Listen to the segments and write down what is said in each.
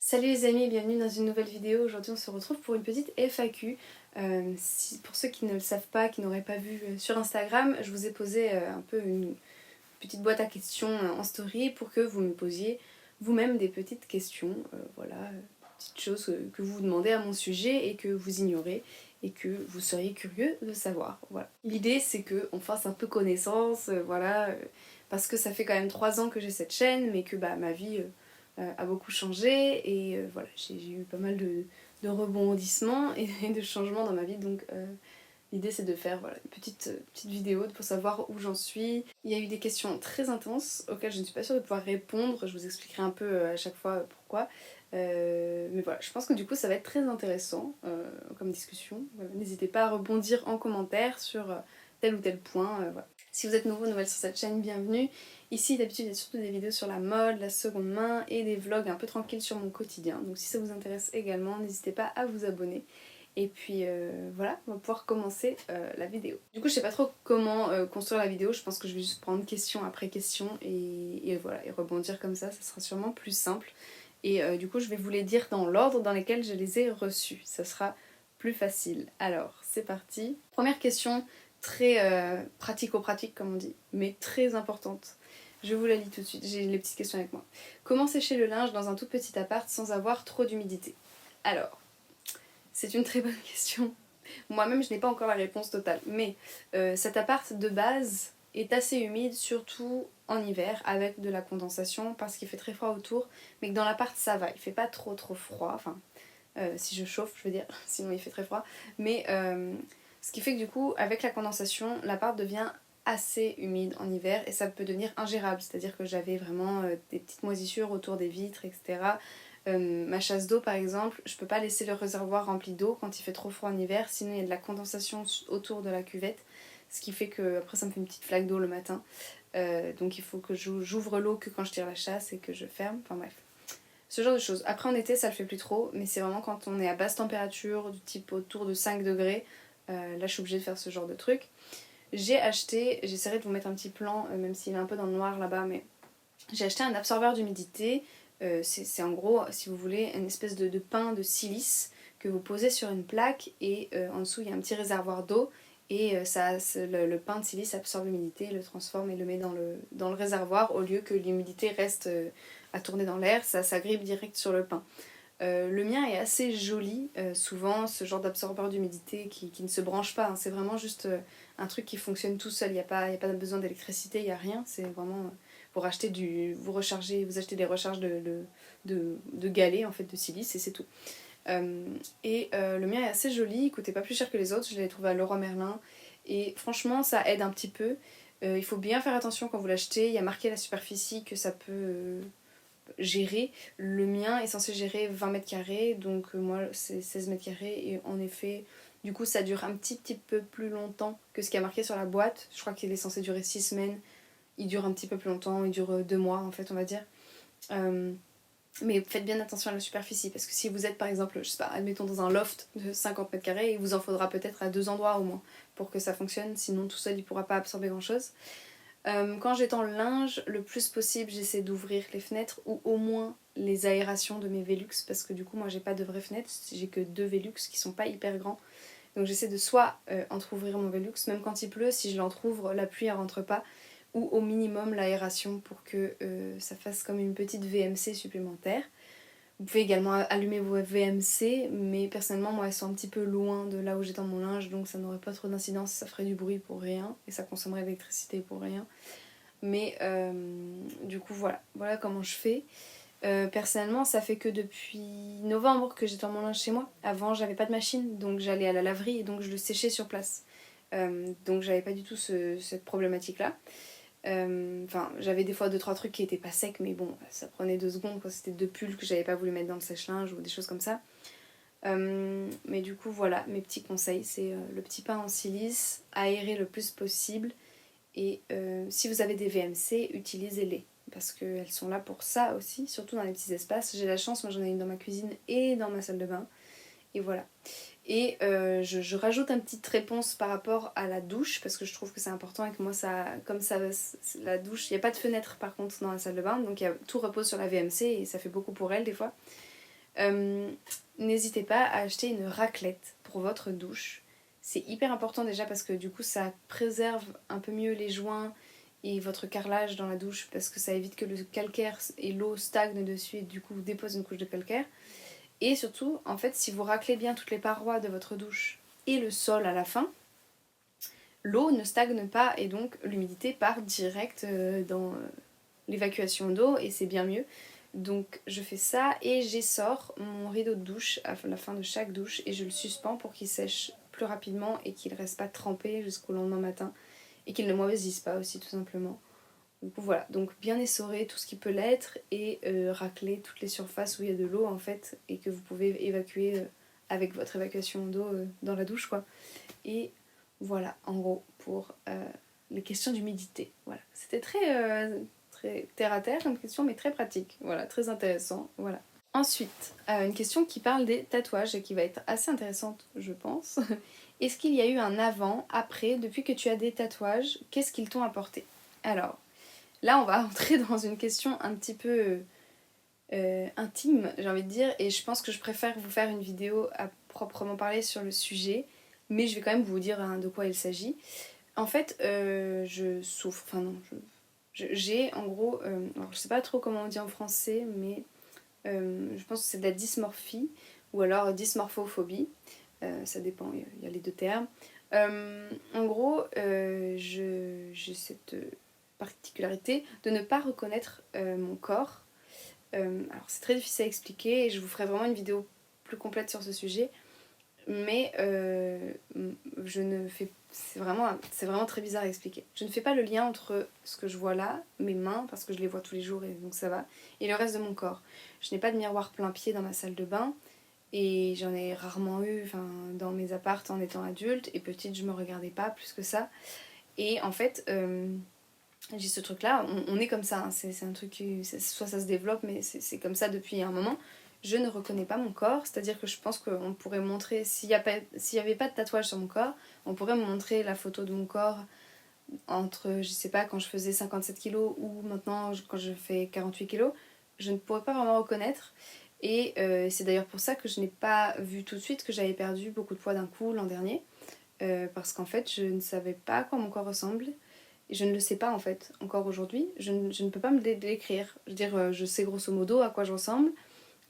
Salut les amis, bienvenue dans une nouvelle vidéo. Aujourd'hui on se retrouve pour une petite FAQ. Pour ceux qui ne le savent pas, qui n'auraient pas vu sur Instagram, je vous ai posé un peu une petite boîte à questions en story pour que vous me posiez vous-même des petites questions. Voilà, petites choses que vous vous demandez à mon sujet et que vous ignorez et que vous seriez curieux de savoir. Voilà. L'idée c'est qu'on fasse un peu connaissance, parce que ça fait quand même 3 ans que j'ai cette chaîne, mais que ma vie a beaucoup changé et voilà, j'ai eu pas mal de rebondissements et de changements dans ma vie, donc l'idée c'est de faire une petite vidéo pour savoir où j'en suis. Il y a eu des questions très intenses auxquelles je ne suis pas sûre de pouvoir répondre, je vous expliquerai un peu à chaque fois pourquoi. Mais voilà, je pense que du coup ça va être très intéressant comme discussion. Voilà, n'hésitez pas à rebondir en commentaire sur tel ou tel point. Voilà. Si vous êtes nouvelle sur cette chaîne, bienvenue. Ici d'habitude il y a surtout des vidéos sur la mode, la seconde main et des vlogs un peu tranquilles sur mon quotidien. Donc si ça vous intéresse également, n'hésitez pas à vous abonner. Et puis voilà, on va pouvoir commencer la vidéo. Du coup je sais pas trop comment construire la vidéo, je pense que je vais juste prendre question après question et voilà, et rebondir comme ça sera sûrement plus simple. Et du coup je vais vous les dire dans l'ordre dans lequel je les ai reçus, ça sera plus facile. Alors c'est parti. Première question, très pratico-pratique comme on dit, mais très importante. Je vous la lis tout de suite, j'ai les petites questions avec moi. Comment sécher le linge dans un tout petit appart sans avoir trop d'humidité? Alors, c'est une très bonne question. Moi-même, je n'ai pas encore la réponse totale. Mais cet appart de base est assez humide, surtout en hiver, avec de la condensation, parce qu'il fait très froid autour. Mais que dans l'appart, ça va. Il fait pas trop froid. Enfin, si je chauffe, je veux dire. Sinon, il fait très froid. Mais ce qui fait que du coup, avec la condensation, l'appart devient assez humide en hiver et ça peut devenir ingérable. C'est-à-dire que j'avais vraiment des petites moisissures autour des vitres, etc. Ma chasse d'eau par exemple, je peux pas laisser le réservoir rempli d'eau quand il fait trop froid en hiver, sinon il y a de la condensation autour de la cuvette, ce qui fait que après ça me fait une petite flaque d'eau le matin. Donc il faut que j'ouvre l'eau que quand je tire la chasse et que je ferme, enfin bref. Ce genre de choses. Après en été ça le fait plus trop, mais c'est vraiment quand on est à basse température, du type autour de 5 degrés, là je suis obligée de faire ce genre de truc. J'ai acheté, j'essaierai de vous mettre un petit plan, même s'il est un peu dans le noir là-bas, mais j'ai acheté un absorbeur d'humidité. C'est en gros, si vous voulez, une espèce de pain de silice que vous posez sur une plaque et en dessous il y a un petit réservoir d'eau et le pain de silice absorbe l'humidité, le transforme et le met dans le réservoir au lieu que l'humidité reste à tourner dans l'air, ça grippe direct sur le pain. Le mien est assez joli, souvent ce genre d'absorbeur d'humidité qui ne se branche pas, hein. C'est vraiment juste un truc qui fonctionne tout seul, il n'y a pas besoin d'électricité, il n'y a rien, c'est vraiment vous achetez des recharges de galets en fait de silice et c'est tout. Le mien est assez joli, il coûtait pas plus cher que les autres, je l'ai trouvé à Leroy Merlin et franchement ça aide un petit peu. Il faut bien faire attention quand vous l'achetez, il y a marqué à la superficie que ça peut gérer. Le mien est censé gérer 20 mètres carrés, donc moi c'est 16 mètres carrés et en effet du coup ça dure un petit peu plus longtemps que ce qui a marqué sur la boîte. Je crois qu'il est censé durer 6 semaines, il dure un petit peu plus longtemps, il dure 2 mois en fait on va dire. Mais faites bien attention à la superficie parce que si vous êtes par exemple, je sais pas, admettons dans un loft de 50 mètres carrés, il vous en faudra peut-être à 2 endroits au moins pour que ça fonctionne, sinon tout seul il pourra pas absorber grand chose. Quand j'étends le linge, le plus possible j'essaie d'ouvrir les fenêtres ou au moins les aérations de mes Velux parce que du coup moi j'ai pas de vraies fenêtres, j'ai que 2 Velux qui sont pas hyper grands. Donc j'essaie de soit entrouvrir mon Velux, même quand il pleut, si je l'entrouvre la pluie elle rentre pas, ou au minimum l'aération pour que ça fasse comme une petite VMC supplémentaire. Vous pouvez également allumer vos VMC, mais personnellement moi elles sont un petit peu loin de là où j'étends mon linge, donc ça n'aurait pas trop d'incidence, ça ferait du bruit pour rien et ça consommerait de l'électricité pour rien. Mais du coup voilà comment je fais. Personnellement ça fait que depuis novembre que j'étends mon linge chez moi. Avant j'avais pas de machine, donc j'allais à la laverie et donc je le séchais sur place. Donc j'avais pas du tout cette problématique là. J'avais des fois 2-3 trucs qui étaient pas secs, mais bon, ça prenait 2 secondes quand c'était 2 pulls que j'avais pas voulu mettre dans le sèche-linge ou des choses comme ça. Mais du coup, voilà, mes petits conseils, c'est le petit pain en silice, aérer le plus possible, et si vous avez des VMC, utilisez-les, parce qu'elles sont là pour ça aussi, surtout dans les petits espaces. J'ai la chance, moi j'en ai une dans ma cuisine et dans ma salle de bain, et voilà. Et je rajoute une petite réponse par rapport à la douche, parce que je trouve que c'est important et que moi, comme ça, la douche, il n'y a pas de fenêtre par contre dans la salle de bain, donc tout repose sur la VMC et ça fait beaucoup pour elle des fois. N'hésitez pas à acheter une raclette pour votre douche. C'est hyper important déjà parce que du coup ça préserve un peu mieux les joints et votre carrelage dans la douche, parce que ça évite que le calcaire et l'eau stagnent dessus et du coup vous dépose une couche de calcaire. Et surtout, en fait, si vous raclez bien toutes les parois de votre douche et le sol à la fin, l'eau ne stagne pas et donc l'humidité part direct dans l'évacuation d'eau et c'est bien mieux. Donc je fais ça et j'essore mon rideau de douche à la fin de chaque douche et je le suspends pour qu'il sèche plus rapidement et qu'il ne reste pas trempé jusqu'au lendemain matin et qu'il ne moisisse pas aussi tout simplement. Donc voilà, donc bien essorer tout ce qui peut l'être et racler toutes les surfaces où il y a de l'eau en fait et que vous pouvez évacuer avec votre évacuation d'eau dans la douche quoi. Et voilà en gros pour les questions d'humidité. Voilà, c'était très terre à terre comme question mais très pratique, voilà, très intéressant, voilà. Ensuite, une question qui parle des tatouages et qui va être assez intéressante je pense. Est-ce qu'il y a eu un avant, après, depuis que tu as des tatouages, qu'est-ce qu'ils t'ont apporté? Alors, là, on va entrer dans une question un petit peu intime, j'ai envie de dire, et je pense que je préfère vous faire une vidéo à proprement parler sur le sujet, mais je vais quand même vous dire de quoi il s'agit. En fait, je souffre, enfin non, j'ai en gros, alors je sais pas trop comment on dit en français, mais je pense que c'est de la dysmorphie, ou alors dysmorphophobie, ça dépend, il y a les deux termes. En gros, j'ai cette particularité de ne pas reconnaître mon corps. Alors c'est très difficile à expliquer et je vous ferai vraiment une vidéo plus complète sur ce sujet. Mais je ne fais... c'est vraiment très bizarre à expliquer. Je ne fais pas le lien entre ce que je vois là, mes mains, parce que je les vois tous les jours et donc ça va, et le reste de mon corps. Je n'ai pas de miroir plein pied dans ma salle de bain. Et j'en ai rarement eu dans mes apparts en étant adulte. Et petite, je me regardais pas plus que ça. Et en fait, j'ai ce truc-là, on est comme ça. Hein, c'est un truc, soit ça se développe, mais c'est comme ça depuis un moment. Je ne reconnais pas mon corps, c'est-à-dire que je pense qu'on pourrait montrer, s'il n'y avait pas de tatouage sur mon corps, on pourrait me montrer la photo de mon corps entre, je sais pas, quand je faisais 57 kilos ou maintenant quand je fais 48 kilos. Je ne pourrais pas vraiment reconnaître. Et c'est d'ailleurs pour ça que je n'ai pas vu tout de suite que j'avais perdu beaucoup de poids d'un coup l'an dernier. Parce qu'en fait, je ne savais pas à quoi mon corps ressemble. Et je ne le sais pas en fait, encore aujourd'hui. Je ne peux pas me décrire. Je veux dire, je sais grosso modo à quoi je ressemble.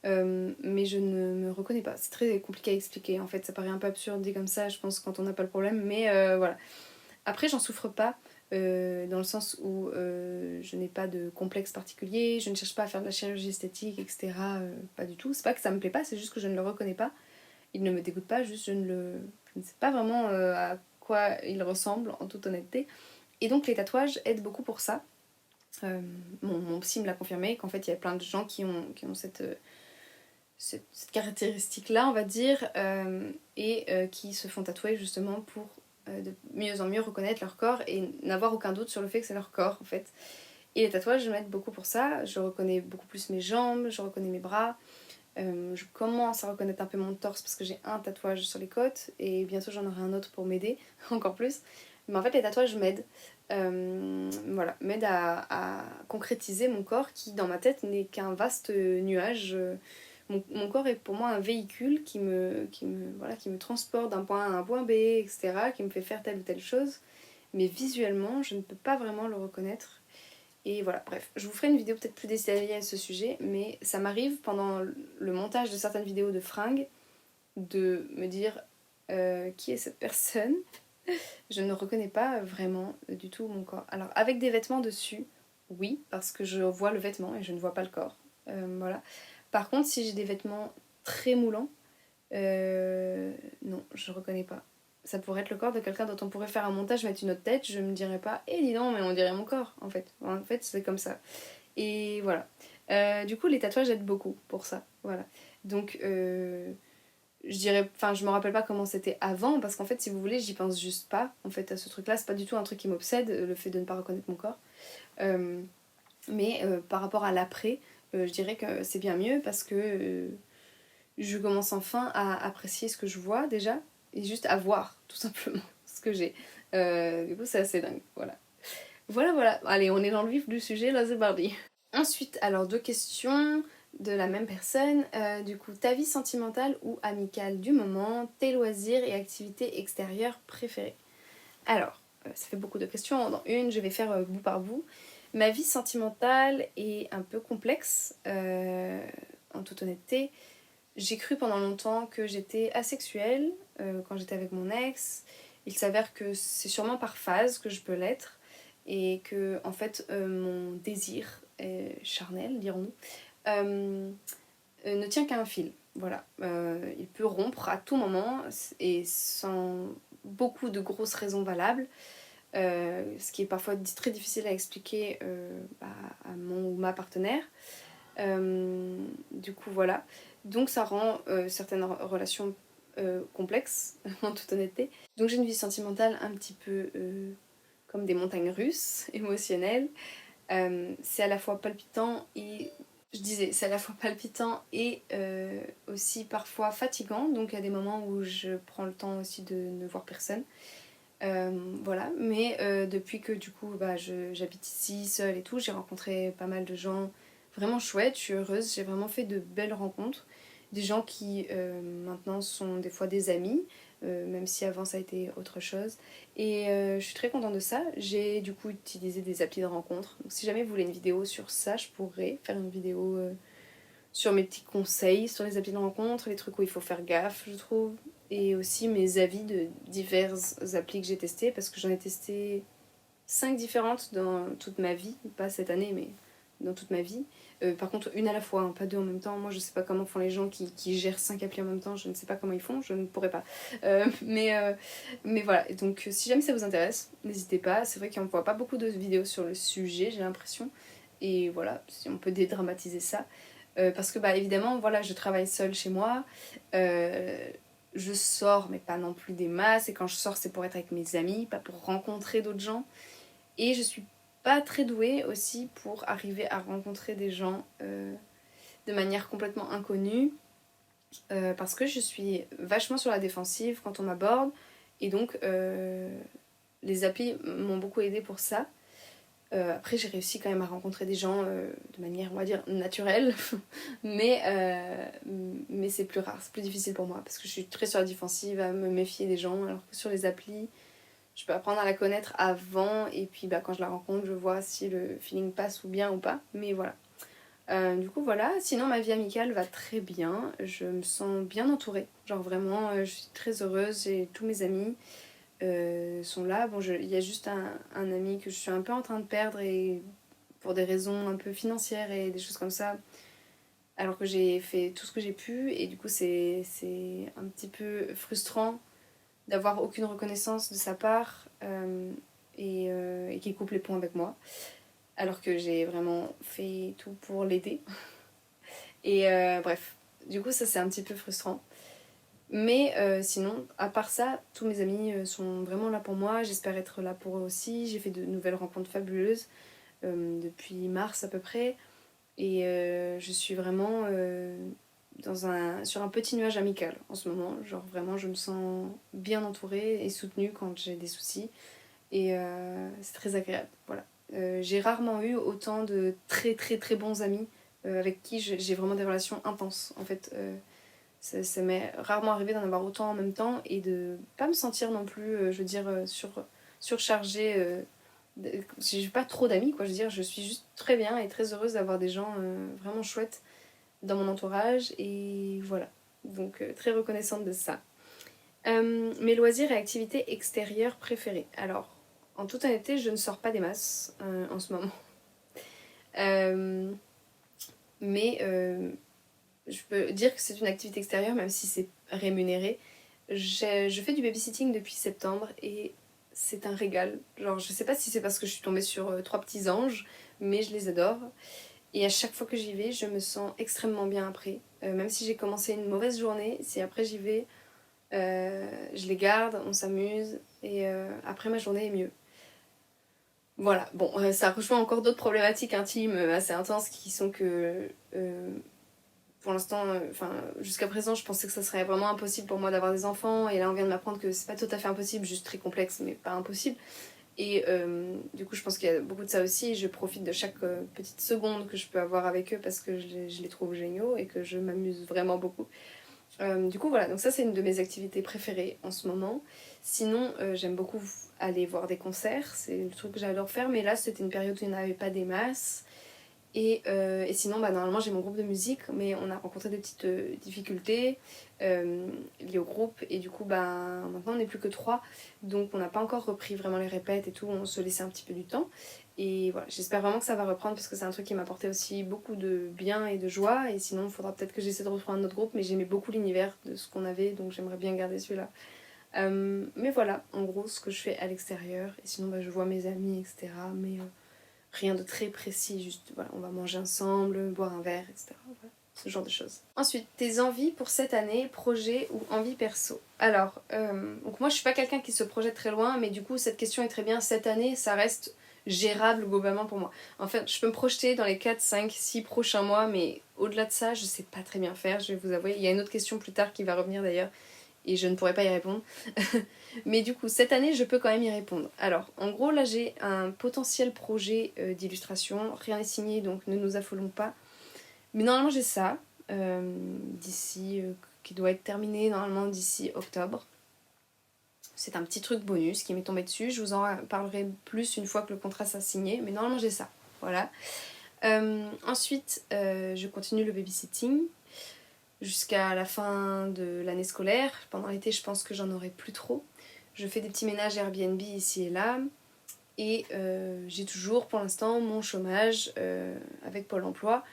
Mais je ne me reconnais pas. C'est très compliqué à expliquer. En fait, ça paraît un peu absurde dit comme ça, je pense, quand on n'a pas le problème. Mais voilà. Après, j'en souffre pas. Dans le sens où je n'ai pas de complexe particulier, je ne cherche pas à faire de la chirurgie esthétique, etc. Pas du tout. C'est pas que ça me plaît pas, c'est juste que je ne le reconnais pas. Il ne me dégoûte pas, juste je ne sais pas vraiment à quoi il ressemble, en toute honnêteté. Et donc les tatouages aident beaucoup pour ça. Mon psy me l'a confirmé, qu'en fait il y a plein de gens qui ont cette caractéristique-là, on va dire, et qui se font tatouer justement pour de mieux en mieux reconnaître leur corps et n'avoir aucun doute sur le fait que c'est leur corps en fait. Et les tatouages m'aident beaucoup pour ça. Je reconnais beaucoup plus mes jambes, je reconnais mes bras. Je commence à reconnaître un peu mon torse parce que j'ai un tatouage sur les côtes et bientôt j'en aurai un autre pour m'aider encore plus. Mais en fait les tatouages m'aident. Voilà, m'aident à concrétiser mon corps qui dans ma tête n'est qu'un vaste nuage. Mon corps est pour moi un véhicule voilà, qui me transporte d'un point A à un point B, etc., qui me fait faire telle ou telle chose. Mais visuellement, je ne peux pas vraiment le reconnaître. Et voilà, bref, je vous ferai une vidéo peut-être plus détaillée à ce sujet, mais ça m'arrive pendant le montage de certaines vidéos de fringues de me dire qui est cette personne. Je ne reconnais pas vraiment du tout mon corps. Alors, avec des vêtements dessus, oui, parce que je vois le vêtement et je ne vois pas le corps. Voilà. Par contre, si j'ai des vêtements très moulants, non, je reconnais pas. Ça pourrait être le corps de quelqu'un dont on pourrait faire un montage, mettre une autre tête, je me dirais pas, eh dis donc, mais on dirait mon corps, en fait. En fait, c'est comme ça. Et voilà. Du coup, les tatouages aident beaucoup pour ça. Voilà. Donc, je dirais, enfin, je me rappelle pas comment c'était avant, parce qu'en fait, si vous voulez, j'y pense juste pas, en fait, à ce truc-là. C'est pas du tout un truc qui m'obsède, le fait de ne pas reconnaître mon corps. Mais par rapport à l'après, je dirais que c'est bien mieux parce que je commence enfin à apprécier ce que je vois déjà, et juste à voir tout simplement ce que j'ai. Du coup c'est assez dingue, voilà. Voilà, allez on est dans le vif du sujet, là c'est parti. Ensuite, alors 2 questions de la même personne, du coup ta vie sentimentale ou amicale du moment, tes loisirs et activités extérieures préférées. Alors, ça fait beaucoup de questions dans une, je vais faire bout par bout. Ma vie sentimentale est un peu complexe, en toute honnêteté. J'ai cru pendant longtemps que j'étais asexuelle quand j'étais avec mon ex. Il s'avère que c'est sûrement par phase que je peux l'être et que en fait mon désir charnel, dirons-nous, ne tient qu'à un fil. Voilà, il peut rompre à tout moment et sans beaucoup de grosses raisons valables, ce qui est parfois très difficile à expliquer à mon ou ma partenaire. Du coup voilà, donc ça rend certaines relations complexes en toute honnêteté. Donc j'ai une vie sentimentale un petit peu comme des montagnes russes émotionnelles. C'est à la fois palpitant et je disais c'est à la fois palpitant et aussi parfois fatigant, donc il y a des moments où je prends le temps aussi de ne voir personne. Voilà, mais depuis que du coup j'habite ici seule et tout, j'ai rencontré pas mal de gens vraiment chouettes, je suis heureuse, j'ai vraiment fait de belles rencontres, des gens qui maintenant sont des fois des amis, même si avant ça a été autre chose, et je suis très contente de ça. J'ai du coup utilisé des applis de rencontres, donc si jamais vous voulez une vidéo sur ça, je pourrais faire une vidéo sur mes petits conseils sur les applis de rencontre, les trucs où il faut faire gaffe, je trouve, et aussi mes avis de diverses applis que j'ai testées, parce que j'en ai testé 5 différentes dans toute ma vie, pas cette année, mais dans toute ma vie. Par contre, une à la fois, hein, pas deux en même temps. Moi, je sais pas comment font les gens qui gèrent 5 applis en même temps, je ne sais pas comment ils font, je ne pourrais pas. Mais voilà, donc si jamais ça vous intéresse, n'hésitez pas. C'est vrai qu'on ne voit pas beaucoup de vidéos sur le sujet, j'ai l'impression. Et voilà, si on peut dédramatiser ça. Parce que évidemment voilà je travaille seule chez moi, je sors mais pas non plus des masses, et quand je sors c'est pour être avec mes amis, pas pour rencontrer d'autres gens, et je suis pas très douée aussi pour arriver à rencontrer des gens de manière complètement inconnue, parce que je suis vachement sur la défensive quand on m'aborde, et donc les applis m'ont beaucoup aidée pour ça. Après j'ai réussi quand même à rencontrer des gens de manière on va dire naturelle mais c'est plus rare, c'est plus difficile pour moi parce que je suis très sur la défensive à me méfier des gens, alors que sur les applis je peux apprendre à la connaître avant, et puis quand je la rencontre je vois si le feeling passe ou bien ou pas, mais voilà. Du coup voilà, sinon ma vie amicale va très bien, je me sens bien entourée, genre vraiment je suis très heureuse, j'ai tous mes amis sont là. Bon, il y a juste un ami que je suis un peu en train de perdre, et pour des raisons un peu financières et des choses comme ça, alors que j'ai fait tout ce que j'ai pu, et du coup c'est un petit peu frustrant d'avoir aucune reconnaissance de sa part, et qu'il coupe les ponts avec moi, alors que j'ai vraiment fait tout pour l'aider. Et bref, du coup ça c'est un petit peu frustrant. Mais sinon, à part ça, tous mes amis sont vraiment là pour moi, j'espère être là pour eux aussi. J'ai fait de nouvelles rencontres fabuleuses depuis mars à peu près, et je suis vraiment sur un petit nuage amical en ce moment. Genre vraiment, je me sens bien entourée et soutenue quand j'ai des soucis, et c'est très agréable. Voilà. J'ai rarement eu autant de très très très bons amis avec qui j'ai vraiment des relations intenses. En fait, ça m'est rarement arrivé d'en avoir autant en même temps et de pas me sentir non plus, je veux dire, surchargée. J'ai pas trop d'amis, quoi. Je veux dire, je suis juste très bien et très heureuse d'avoir des gens vraiment chouettes dans mon entourage, et voilà. Donc, très reconnaissante de ça. Mes loisirs et activités extérieures préférées. Alors, en toute honnêteté, je ne sors pas des masses en ce moment. Euh, mais je peux dire que c'est une activité extérieure, même si c'est rémunéré. Je fais du babysitting depuis septembre et c'est un régal. Genre, je sais pas si c'est parce que je suis tombée sur 3 petits anges, mais je les adore. Et à chaque fois que j'y vais, je me sens extrêmement bien après. Même si j'ai commencé une mauvaise journée, si après j'y vais, je les garde, on s'amuse, et après ma journée est mieux. Voilà, bon, ça rejoint encore d'autres problématiques intimes assez intenses qui sont que pour l'instant, jusqu'à présent, je pensais que ça serait vraiment impossible pour moi d'avoir des enfants, et là on vient de m'apprendre que c'est pas tout à fait impossible, juste très complexe, mais pas impossible. Et du coup, je pense qu'il y a beaucoup de ça aussi. Je profite de chaque petite seconde que je peux avoir avec eux parce que je les trouve géniaux et que je m'amuse vraiment beaucoup. Du coup, voilà, donc ça, c'est une de mes activités préférées en ce moment. Sinon, j'aime beaucoup aller voir des concerts, c'est le truc que j'adore faire, mais là, c'était une période où il n'y en avait pas des masses. Et sinon, normalement, j'ai mon groupe de musique, mais on a rencontré des petites difficultés liées au groupe, et du coup, maintenant, on n'est plus que trois, donc on n'a pas encore repris vraiment les répètes et tout, on se laissait un petit peu du temps. Et voilà, j'espère vraiment que ça va reprendre parce que c'est un truc qui m'apportait aussi beaucoup de bien et de joie, et sinon, il faudra peut-être que j'essaie de retrouver un autre groupe, mais j'aimais beaucoup l'univers de ce qu'on avait, donc j'aimerais bien garder celui-là. Mais voilà, en gros, ce que je fais à l'extérieur, et sinon, je vois mes amis, etc. Mais rien de très précis, juste voilà, on va manger ensemble, boire un verre, etc. Voilà, ce genre de choses. Ensuite, tes envies pour cette année, projets ou envies perso. Alors, donc moi je suis pas quelqu'un qui se projette très loin, mais du coup cette question est très bien. Cette année, ça reste gérable globalement pour moi. En fait, je peux me projeter dans les 4, 5, 6 prochains mois, mais au-delà de ça, je sais pas très bien faire, je vais vous avouer. Il y a une autre question plus tard qui va revenir d'ailleurs, et je ne pourrai pas y répondre. Mais du coup, cette année, je peux quand même y répondre. Alors, en gros, là, j'ai un potentiel projet d'illustration. Rien n'est signé, donc ne nous affolons pas. Mais normalement, j'ai ça, qui doit être terminé normalement d'ici octobre. C'est un petit truc bonus qui m'est tombé dessus. Je vous en parlerai plus une fois que le contrat sera signé. Mais normalement, j'ai ça. Voilà. Ensuite, je continue le babysitting jusqu'à la fin de l'année scolaire. Pendant l'été, je pense que j'en aurai plus trop. Je fais des petits ménages Airbnb ici et là. Et j'ai toujours pour l'instant mon chômage avec Pôle emploi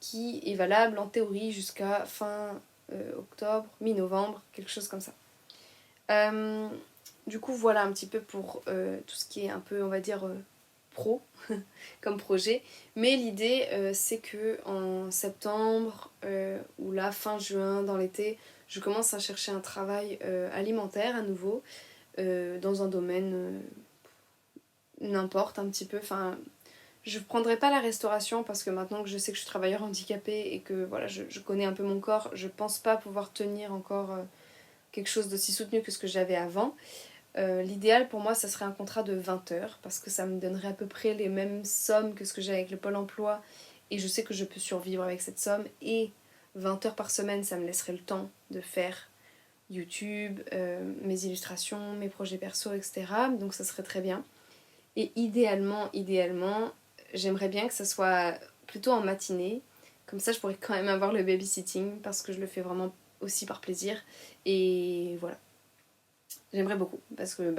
qui est valable en théorie jusqu'à fin octobre, mi-novembre, quelque chose comme ça. Du coup, voilà un petit peu pour tout ce qui est un peu, on va dire, pro comme projet. Mais l'idée, c'est que en septembre ou là, fin juin, dans l'été, je commence à chercher un travail alimentaire à nouveau dans un domaine n'importe un petit peu. Enfin, je prendrai pas la restauration parce que maintenant que je sais que je suis travailleur handicapé et que voilà, je connais un peu mon corps, je pense pas pouvoir tenir encore quelque chose d'aussi soutenu que ce que j'avais avant. L'idéal pour moi, ça serait un contrat de 20 heures parce que ça me donnerait à peu près les mêmes sommes que ce que j'ai avec le Pôle emploi et je sais que je peux survivre avec cette somme, et 20 heures par semaine, ça me laisserait le temps de faire YouTube, mes illustrations, mes projets perso, etc. Donc ça serait très bien. Et idéalement, j'aimerais bien que ça soit plutôt en matinée. Comme ça, je pourrais quand même avoir le babysitting parce que je le fais vraiment aussi par plaisir. Et voilà. J'aimerais beaucoup parce que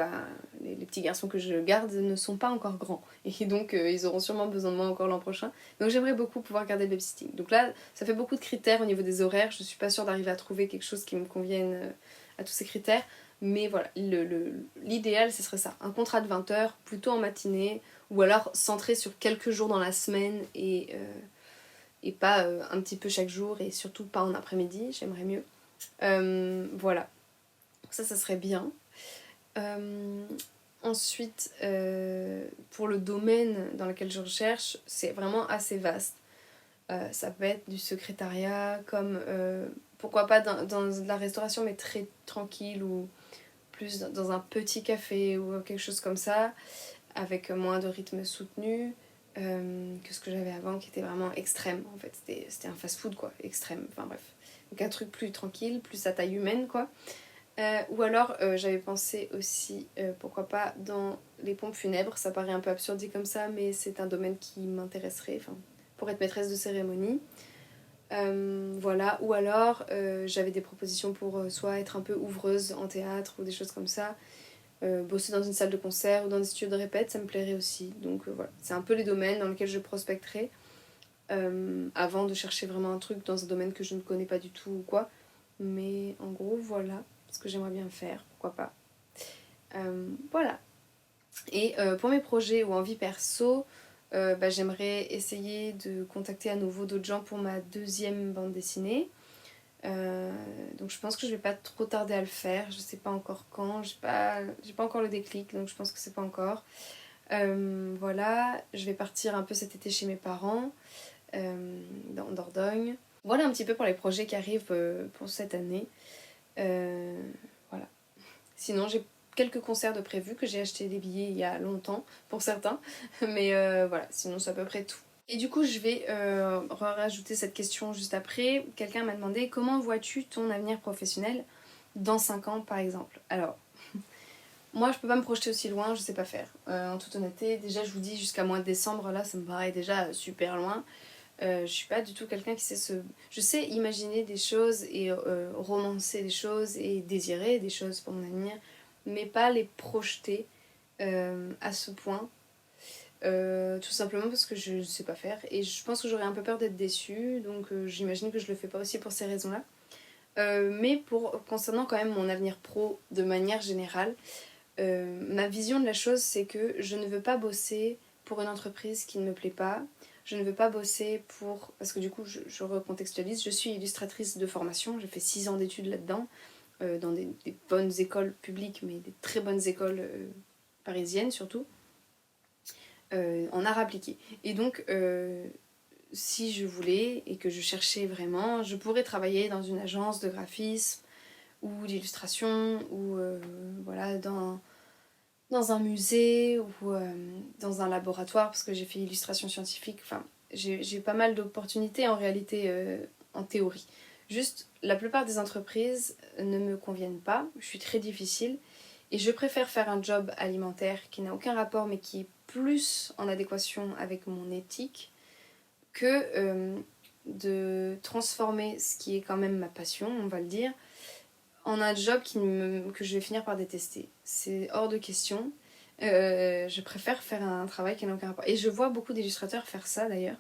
les petits garçons que je garde ne sont pas encore grands. Et donc, ils auront sûrement besoin de moi encore l'an prochain. Donc, j'aimerais beaucoup pouvoir garder le babysitting. Donc là, ça fait beaucoup de critères au niveau des horaires. Je suis pas sûre d'arriver à trouver quelque chose qui me convienne à tous ces critères. Mais voilà, l'idéal, ce serait ça. Un contrat de 20 heures, plutôt en matinée, ou alors centré sur quelques jours dans la semaine et pas un petit peu chaque jour, et surtout pas en après-midi, j'aimerais mieux. Voilà. Donc ça serait bien. Ensuite, pour le domaine dans lequel je recherche, c'est vraiment assez vaste. Ça peut être du secrétariat, comme pourquoi pas dans de la restauration, mais très tranquille, ou plus dans un petit café ou quelque chose comme ça, avec moins de rythme soutenu que ce que j'avais avant, qui était vraiment extrême. En fait, c'était un fast-food, quoi, extrême. Enfin bref. Donc un truc plus tranquille, plus à taille humaine, quoi. Ou alors j'avais pensé aussi, pourquoi pas, dans les pompes funèbres. Ça paraît un peu absurde dit comme ça, mais c'est un domaine qui m'intéresserait, enfin, pour être maîtresse de cérémonie. Voilà. Ou alors j'avais des propositions pour soit être un peu ouvreuse en théâtre ou des choses comme ça, bosser dans une salle de concert ou dans des studios de répète, ça me plairait aussi. Donc voilà, c'est un peu les domaines dans lesquels je prospecterai avant de chercher vraiment un truc dans un domaine que je ne connais pas du tout ou quoi. Mais en gros, voilà ce que j'aimerais bien faire, pourquoi pas. Voilà. Et pour mes projets ou envies perso, j'aimerais essayer de contacter à nouveau d'autres gens pour ma deuxième bande dessinée. Donc je pense que je vais pas trop tarder à le faire, je sais pas encore quand, j'ai pas encore le déclic, donc je pense que c'est pas encore. Voilà, je vais partir un peu cet été chez mes parents, en Dordogne. Voilà un petit peu pour les projets qui arrivent pour cette année. Voilà. Sinon j'ai quelques concerts de prévus que j'ai acheté des billets il y a longtemps pour certains. Mais voilà, sinon c'est à peu près tout. Et du coup je vais rajouter cette question juste après. Quelqu'un m'a demandé comment vois-tu ton avenir professionnel dans 5 ans par exemple. Alors moi je peux pas me projeter aussi loin, je sais pas faire. En toute honnêteté, déjà je vous dis jusqu'à mois de décembre là ça me paraît déjà super loin. Je suis pas du tout quelqu'un qui sait se... Je sais imaginer des choses et romancer des choses et désirer des choses pour mon avenir, mais pas les projeter à ce point. Tout simplement parce que je ne sais pas faire et je pense que j'aurais un peu peur d'être déçue, donc j'imagine que je le fais pas aussi pour ces raisons-là. Mais concernant quand même mon avenir pro de manière générale, ma vision de la chose c'est que je ne veux pas bosser pour une entreprise qui ne me plaît pas. Je ne veux pas bosser pour... Parce que du coup, je recontextualise, je suis illustratrice de formation, j'ai fait 6 ans d'études là-dedans, dans des bonnes écoles publiques, mais des très bonnes écoles parisiennes surtout, en art appliqué. Et donc, si je voulais et que je cherchais vraiment, je pourrais travailler dans une agence de graphisme ou d'illustration ou voilà, dans un musée ou dans un laboratoire parce que j'ai fait illustration scientifique. Enfin, j'ai pas mal d'opportunités en réalité en théorie. Juste, la plupart des entreprises ne me conviennent pas, je suis très difficile et je préfère faire un job alimentaire qui n'a aucun rapport mais qui est plus en adéquation avec mon éthique que de transformer ce qui est quand même ma passion, on va le dire, en un job que je vais finir par détester. C'est hors de question. Je préfère faire un travail qui n'a aucun rapport. Et je vois beaucoup d'illustrateurs faire ça d'ailleurs.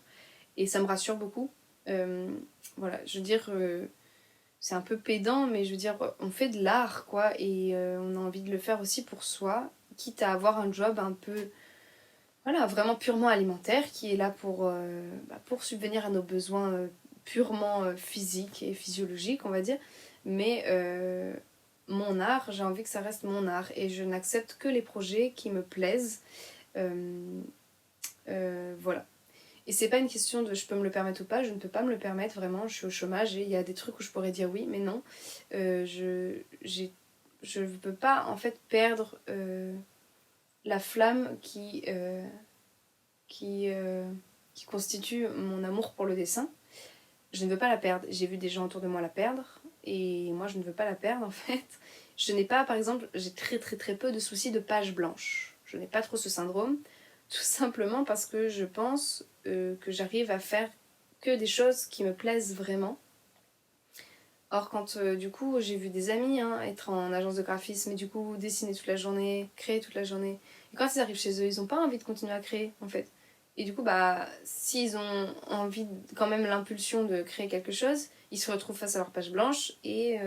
Et ça me rassure beaucoup. Voilà, je veux dire, c'est un peu pédant, mais je veux dire, on fait de l'art, quoi. Et on a envie de le faire aussi pour soi, quitte à avoir un job un peu, voilà, vraiment purement alimentaire, qui est là pour subvenir à nos besoins purement physiques et physiologiques, on va dire. Mais mon art, j'ai envie que ça reste mon art et je n'accepte que les projets qui me plaisent. Voilà. Et c'est pas une question de je peux me le permettre ou pas, je ne peux pas me le permettre vraiment, je suis au chômage et il y a des trucs où je pourrais dire oui, mais non. Je ne peux pas en fait perdre la flamme qui, qui constitue mon amour pour le dessin. Je ne veux pas la perdre. J'ai vu des gens autour de moi la perdre et moi je ne veux pas la perdre en fait. Je n'ai pas, par exemple, j'ai très peu de soucis de page blanche. Je n'ai pas trop ce syndrome, tout simplement parce que je pense que j'arrive à faire que des choses qui me plaisent vraiment. Or quand du coup j'ai vu des amis être en agence de graphisme et du coup dessiner toute la journée, créer toute la journée, et quand ils arrivent chez eux, ils n'ont pas envie de continuer à créer en fait. Et du coup, bah, s'ils ont envie, quand même l'impulsion de créer quelque chose, ils se retrouvent face à leur page blanche et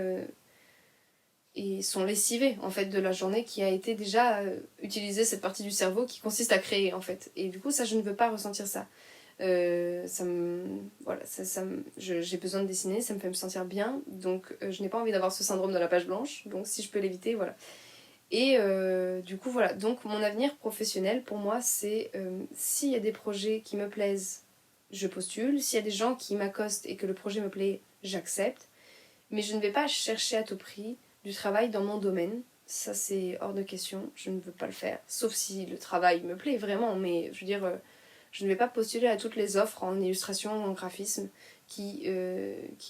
sont lessivés en fait de la journée qui a été déjà utiliser cette partie du cerveau qui consiste à créer en fait. Et du coup, ça, je ne veux pas ressentir ça. Voilà, j'ai besoin de dessiner, ça me fait me sentir bien, donc je n'ai pas envie d'avoir ce syndrome de la page blanche, donc si je peux l'éviter, voilà. Et du coup, voilà. Donc, mon avenir professionnel, pour moi, c'est s'il y a des projets qui me plaisent, je postule. S'il y a des gens qui m'accostent et que le projet me plaît, j'accepte. Mais je ne vais pas chercher à tout prix du travail dans mon domaine. Ça, c'est hors de question. Je ne veux pas le faire. Sauf si le travail me plaît vraiment. Mais je veux dire, je ne vais pas postuler à toutes les offres en illustration ou en graphisme qui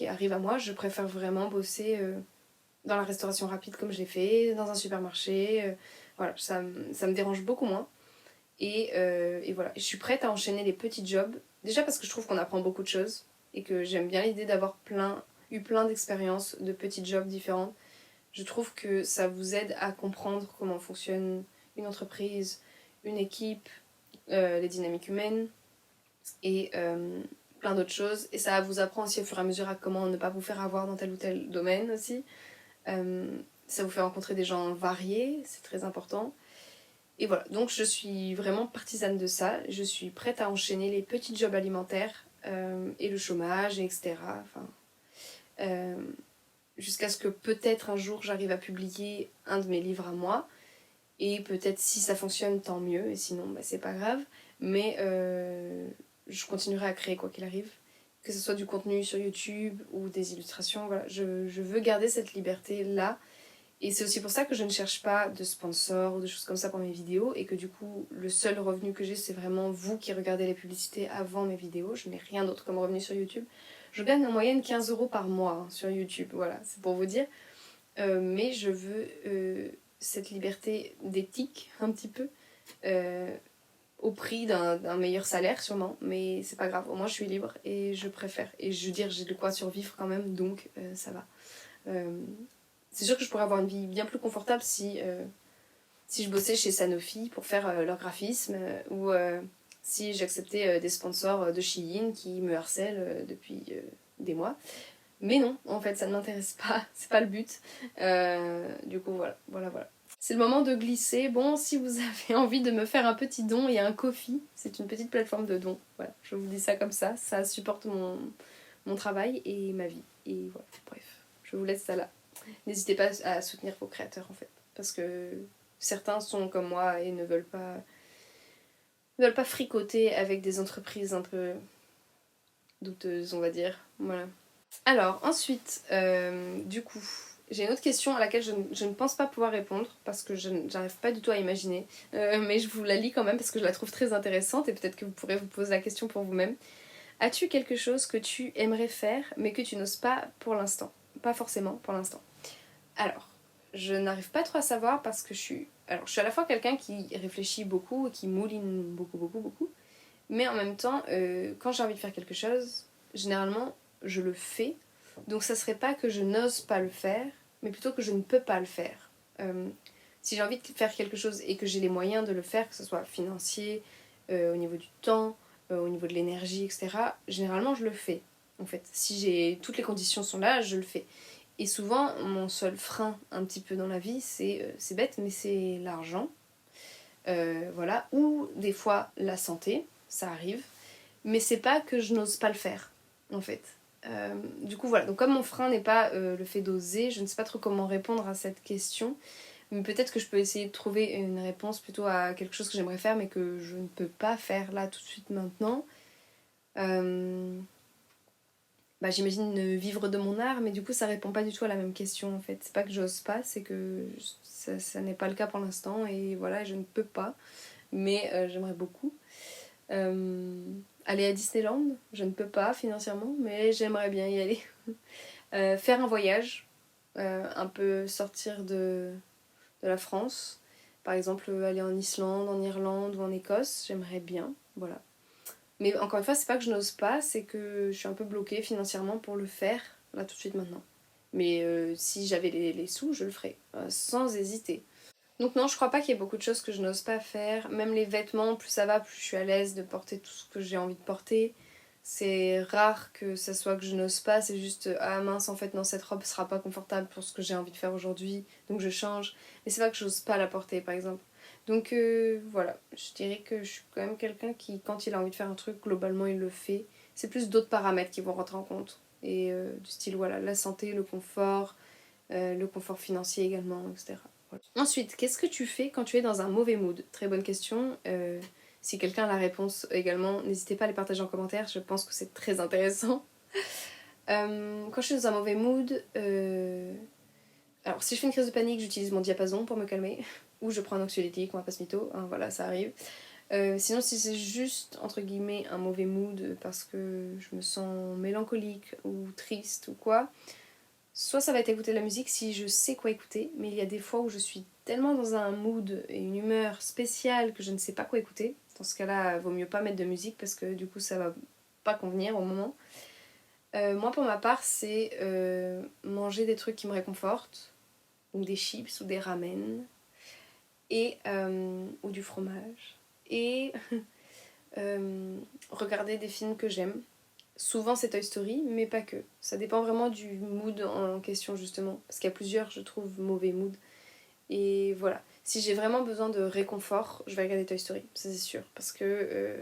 arrivent à moi. Je préfère vraiment bosser dans la restauration rapide comme je l'ai fait, dans un supermarché. Voilà, ça me dérange beaucoup moins. Et voilà, je suis prête à enchaîner les petits jobs. Déjà parce que je trouve qu'on apprend beaucoup de choses et que j'aime bien l'idée d'avoir eu plein d'expériences de petits jobs différents. Je trouve que ça vous aide à comprendre comment fonctionne une entreprise, une équipe, les dynamiques humaines et plein d'autres choses. Et ça vous apprend aussi au fur et à mesure à comment ne pas vous faire avoir dans tel ou tel domaine aussi. Ça vous fait rencontrer des gens variés, c'est très important. Et voilà, donc je suis vraiment partisane de ça. Je suis prête à enchaîner les petits jobs alimentaires et le chômage, etc. Enfin, jusqu'à ce que peut-être un jour j'arrive à publier un de mes livres à moi. Et peut-être si ça fonctionne, tant mieux. Et sinon, bah, c'est pas grave. Mais je continuerai à créer quoi qu'il arrive. que ce soit du contenu sur YouTube ou des illustrations, voilà, je veux garder cette liberté-là. Et c'est aussi pour ça que je ne cherche pas de sponsors ou de choses comme ça pour mes vidéos et que du coup, le seul revenu que j'ai, c'est vraiment vous qui regardez les publicités avant mes vidéos. Je n'ai rien d'autre comme revenu sur YouTube. Je gagne en moyenne 15 € par mois hein, sur YouTube, voilà, c'est pour vous dire. Mais je veux cette liberté d'éthique, un petit peu, au prix d'un meilleur salaire sûrement, mais c'est pas grave, au moins je suis libre et je préfère. Et je veux dire, j'ai de quoi survivre quand même, donc ça va. C'est sûr que je pourrais avoir une vie bien plus confortable si je bossais chez Sanofi pour faire leur graphisme ou si j'acceptais des sponsors de Shein qui me harcèlent depuis des mois. Mais non, en fait, ça ne m'intéresse pas, c'est pas le but. Du coup, voilà. C'est le moment de glisser. Bon, si vous avez envie de me faire un petit don, il y a un Ko-fi, c'est une petite plateforme de don. Voilà, je vous dis ça comme ça supporte mon travail et ma vie. Et voilà, bref, je vous laisse ça là. N'hésitez pas à soutenir vos créateurs en fait, parce que certains sont comme moi et ne veulent pas fricoter avec des entreprises un peu douteuses, on va dire. Voilà. Alors ensuite, du coup, j'ai une autre question à laquelle je ne pense pas pouvoir répondre parce que je n'arrive pas du tout à imaginer, mais je vous la lis quand même parce que je la trouve très intéressante et peut-être que vous pourrez vous poser la question pour vous-même. As-tu quelque chose que tu aimerais faire mais que tu n'oses pas pour l'instant? Pas forcément pour l'instant. Alors, je n'arrive pas trop à savoir parce que je suis à la fois quelqu'un qui réfléchit beaucoup et qui mouline beaucoup, mais en même temps, quand j'ai envie de faire quelque chose, généralement, je le fais. Donc ça serait pas que je n'ose pas le faire, mais plutôt que je ne peux pas le faire. Si j'ai envie de faire quelque chose et que j'ai les moyens de le faire, que ce soit financier, au niveau du temps, au niveau de l'énergie, etc., généralement je le fais. En fait, si toutes les conditions sont là, je le fais. Et souvent, mon seul frein un petit peu dans la vie, c'est bête, mais c'est l'argent. Voilà. Ou des fois la santé, ça arrive. Mais c'est pas que je n'ose pas le faire, en fait. Du coup, voilà. Donc, comme mon frein n'est pas le fait d'oser, je ne sais pas trop comment répondre à cette question. Mais peut-être que je peux essayer de trouver une réponse plutôt à quelque chose que j'aimerais faire, mais que je ne peux pas faire là tout de suite maintenant. J'imagine vivre de mon art, mais du coup ça répond pas du tout à la même question en fait. C'est pas que j'ose pas, c'est que ça n'est pas le cas pour l'instant et voilà, je ne peux pas, mais j'aimerais beaucoup. Aller à Disneyland, je ne peux pas financièrement, mais j'aimerais bien y aller. Faire un voyage, un peu sortir de la France, par exemple aller en Islande, en Irlande ou en Écosse, j'aimerais bien, voilà. Mais encore une fois, c'est pas que je n'ose pas, c'est que je suis un peu bloquée financièrement pour le faire, là tout de suite maintenant. Mais si j'avais les sous, je le ferais, sans hésiter. Donc non, je crois pas qu'il y ait beaucoup de choses que je n'ose pas faire. Même les vêtements, plus ça va, plus je suis à l'aise de porter tout ce que j'ai envie de porter. C'est rare que ça soit que je n'ose pas, c'est juste ah mince en fait non cette robe sera pas confortable pour ce que j'ai envie de faire aujourd'hui, donc je change. Mais c'est pas que j'ose pas la porter par exemple. Donc voilà, je dirais que je suis quand même quelqu'un qui quand il a envie de faire un truc, globalement il le fait. C'est plus d'autres paramètres qui vont rentrer en compte. Et du style voilà, la santé, le confort financier également, etc. Voilà. Ensuite, qu'est-ce que tu fais quand tu es dans un mauvais mood? Très bonne question. Si quelqu'un a la réponse également, n'hésitez pas à les partager en commentaire, je pense que c'est très intéressant. Quand je suis dans un mauvais mood, alors si je fais une crise de panique, j'utilise mon diapason pour me calmer, ou je prends un anxiolytique, on va pas se mytho, hein, voilà, ça arrive. Sinon, si c'est juste, entre guillemets, un mauvais mood parce que je me sens mélancolique ou triste ou quoi, soit ça va être écouter de la musique si je sais quoi écouter, mais il y a des fois où je suis tellement dans un mood et une humeur spéciale que je ne sais pas quoi écouter. Dans ce cas-là, vaut mieux pas mettre de musique parce que du coup ça va pas convenir au moment. Moi pour ma part, c'est manger des trucs qui me réconfortent, donc des chips ou des ramen, et, ou du fromage, et regarder des films que j'aime. Souvent c'est Toy Story, mais pas que. Ça dépend vraiment du mood en question justement. Parce qu'il y a plusieurs, je trouve, mauvais moods. Et voilà. Si j'ai vraiment besoin de réconfort, je vais regarder Toy Story, ça c'est sûr. Parce que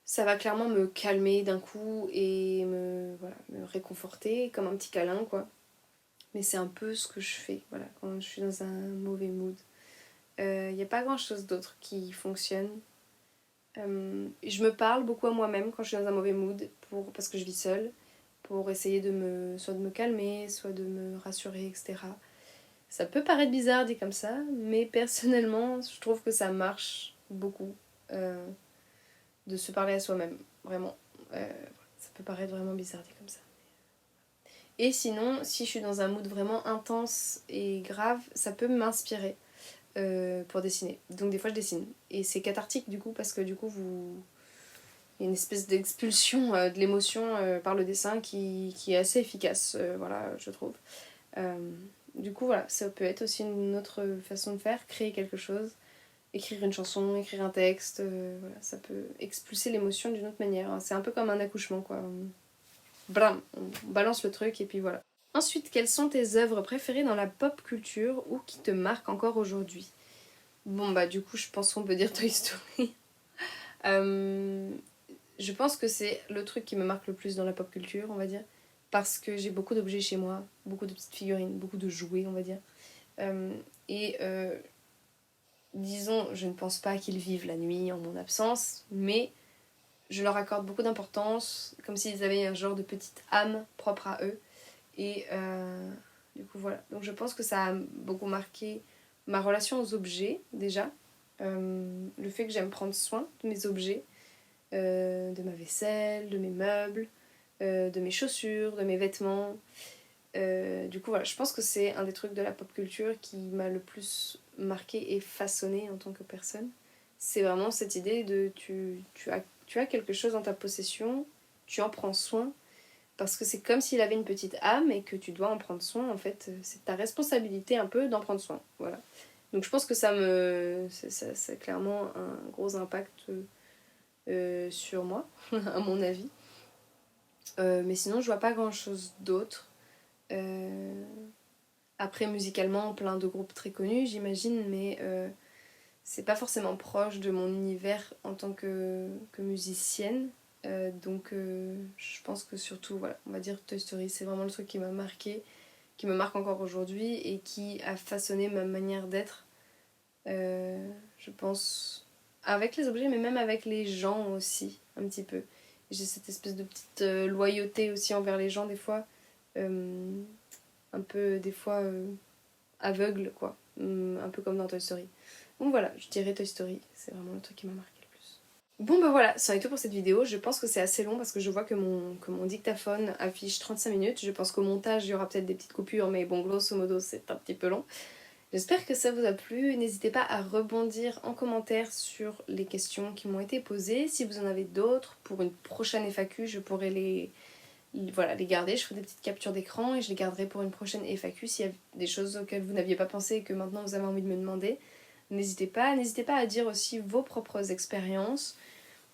ça va clairement me calmer d'un coup et me réconforter, comme un petit câlin quoi. Mais c'est un peu ce que je fais, voilà, quand je suis dans un mauvais mood. Il n'y a pas grand chose d'autre qui fonctionne. Je me parle beaucoup à moi-même quand je suis dans un mauvais mood, parce que je vis seule, pour essayer soit de me calmer, soit de me rassurer, etc. Ça peut paraître bizarre dit comme ça, mais personnellement, je trouve que ça marche beaucoup de se parler à soi-même, vraiment. Ça peut paraître vraiment bizarre dit comme ça. Et sinon, si je suis dans un mood vraiment intense et grave, ça peut m'inspirer pour dessiner. Donc des fois je dessine. Et c'est cathartique du coup, parce que du coup il y a une espèce d'expulsion de l'émotion par le dessin qui est assez efficace, voilà, je trouve. Du coup voilà, ça peut être aussi une autre façon de faire, créer quelque chose, écrire une chanson, écrire un texte, voilà, ça peut expulser l'émotion d'une autre manière. C'est un peu comme un accouchement quoi. Blam, on balance le truc et puis voilà. Ensuite, quelles sont tes œuvres préférées dans la pop culture ou qui te marquent encore aujourd'hui? Bon bah du coup je pense qu'on peut dire Toy Story. Je pense que c'est le truc qui me marque le plus dans la pop culture, on va dire. Parce que j'ai beaucoup d'objets chez moi, beaucoup de petites figurines, beaucoup de jouets, on va dire. Euh, et disons, je ne pense pas qu'ils vivent la nuit en mon absence, mais je leur accorde beaucoup d'importance, comme s'ils avaient un genre de petite âme propre à eux. Et du coup, voilà. Donc je pense que ça a beaucoup marqué ma relation aux objets, déjà. Le fait que j'aime prendre soin de mes objets, de ma vaisselle, de mes meubles, de mes chaussures, de mes vêtements. Du coup, voilà, je pense que c'est un des trucs de la pop culture qui m'a le plus marqué et façonné en tant que personne. C'est vraiment cette idée de tu as quelque chose dans ta possession, tu en prends soin, parce que c'est comme s'il avait une petite âme et que tu dois en prendre soin. En fait, c'est ta responsabilité un peu d'en prendre soin. Voilà. Donc je pense que ça a clairement un gros impact sur moi, à mon avis. Mais sinon, je vois pas grand chose d'autre. Euh, Après, musicalement, plein de groupes très connus, j'imagine, mais c'est pas forcément proche de mon univers en tant que musicienne. Donc, je pense que surtout, voilà, on va dire Toy Story, c'est vraiment le truc qui m'a marqué, qui me marque encore aujourd'hui et qui a façonné ma manière d'être, je pense, avec les objets, mais même avec les gens aussi, un petit peu. J'ai cette espèce de petite loyauté aussi envers les gens, des fois. Euh, un peu des fois aveugle quoi, un peu comme dans Toy Story. Donc voilà, je dirais Toy Story, c'est vraiment le truc qui m'a marqué le plus. Bon bah voilà, ça en est tout pour cette vidéo. Je pense que c'est assez long parce que je vois que mon dictaphone affiche 35 minutes. Je pense qu'au montage il y aura peut-être des petites coupures, mais bon, grosso modo c'est un petit peu long. J'espère que ça vous a plu. N'hésitez pas à rebondir en commentaire sur les questions qui m'ont été posées. Si vous en avez d'autres, pour une prochaine FAQ, je pourrais voilà, les garder. Je ferai des petites captures d'écran et je les garderai pour une prochaine FAQ s'il y a des choses auxquelles vous n'aviez pas pensé et que maintenant vous avez envie de me demander. N'hésitez pas. N'hésitez pas à dire aussi vos propres expériences.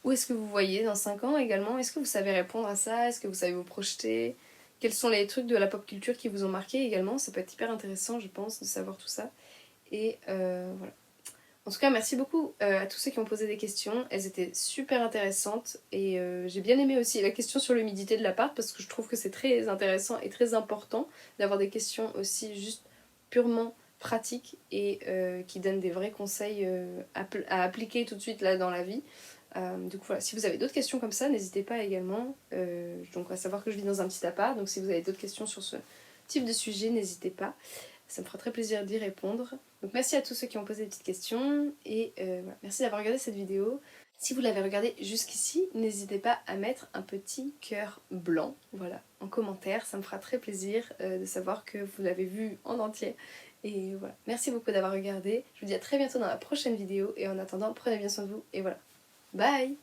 Où est-ce que vous voyez dans 5 ans également? Est-ce que vous savez répondre à ça? Est-ce que vous savez vous projeter? Quels sont les trucs de la pop culture qui vous ont marqué également? Ça peut être hyper intéressant, je pense, de savoir tout ça. Et voilà. En tout cas, merci beaucoup à tous ceux qui ont posé des questions. Elles étaient super intéressantes et j'ai bien aimé aussi la question sur l'humidité de l'appart parce que je trouve que c'est très intéressant et très important d'avoir des questions aussi juste purement pratiques et qui donnent des vrais conseils à appliquer tout de suite là dans la vie. Du coup voilà, si vous avez d'autres questions comme ça, n'hésitez pas également. Donc à savoir que je vis dans un petit appart, donc si vous avez d'autres questions sur ce type de sujet, n'hésitez pas. Ça me fera très plaisir d'y répondre. Donc merci à tous ceux qui ont posé des petites questions et voilà. Merci d'avoir regardé cette vidéo. Si vous l'avez regardée jusqu'ici, n'hésitez pas à mettre un petit cœur blanc, voilà, en commentaire. Ça me fera très plaisir de savoir que vous l'avez vu en entier. Et voilà, merci beaucoup d'avoir regardé. Je vous dis à très bientôt dans la prochaine vidéo et en attendant, prenez bien soin de vous et voilà. Bye!